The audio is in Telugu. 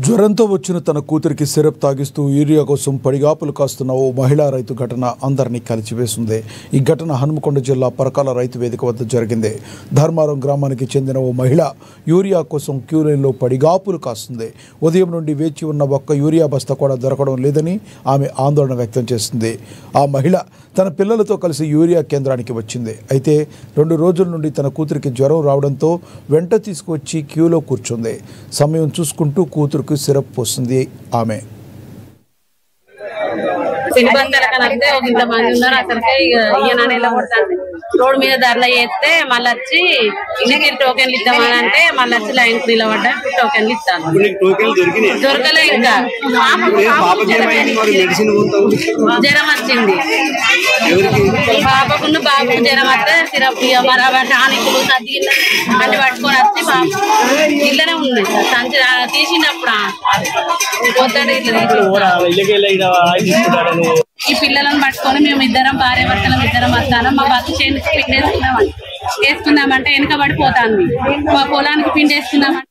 జ్వరంతో వచ్చిన తన కూతురికి సిరప్ తాగిస్తూ యూరియా కోసం పడిగాపులు కాస్తున్న ఓ మహిళా రైతు ఘటన అందరినీ కలిచివేసింది. ఈ ఘటన హనుమకొండ జిల్లా పరకాల రైతు వేదిక వద్ద జరిగింది. ధర్మారం గ్రామానికి చెందిన ఓ మహిళ యూరియా కోసం క్యూ లైన్లో పడిగాపులు కాస్తుంది. ఉదయం నుండి వేచి ఉన్న ఒక్క యూరియా బస్తా కూడా దొరకడం లేదని ఆమె ఆందోళన వ్యక్తం చేసింది. ఆ మహిళ తన పిల్లలతో కలిసి యూరియా కేంద్రానికి వచ్చింది. అయితే 2 రోజుల నుండి తన కూతురికి జ్వరం రావడంతో వెంట తీసుకువచ్చి క్యూలో కూర్చుంది. సమయం చూసుకుంటూ కూతురుకు సిరప్ పోస్తుంది ఆమె. రోడ్ మీద ధరలు చేస్తే మళ్ళీ వచ్చి ఇంటికి టోకెన్లు ఇద్దామని అంటే మళ్ళీ వచ్చి లైన్ నిలబడ్డా టోకెన్లు ఇస్తాను. దొరకలే. ఇంకా జ్వరం వచ్చింది పాపకు, బాబుకు జ్వరం వస్తే సిరప్ టానిక్లు సర్దిగిన అన్ని పట్టుకొని వచ్చి బాబు ఇళ్ళనే ఉంది. సంచి తీసినప్పుడు ఈ పిల్లలను పట్టుకొని మేము ఇద్దరం భార్య భర్తలం ఇద్దరం వస్తాను. మా బస్సు పిండి వేసుకుందామంటే వెనుక పడిపోతాను. మా పొలానికి పిండి వేసుకుందామంటే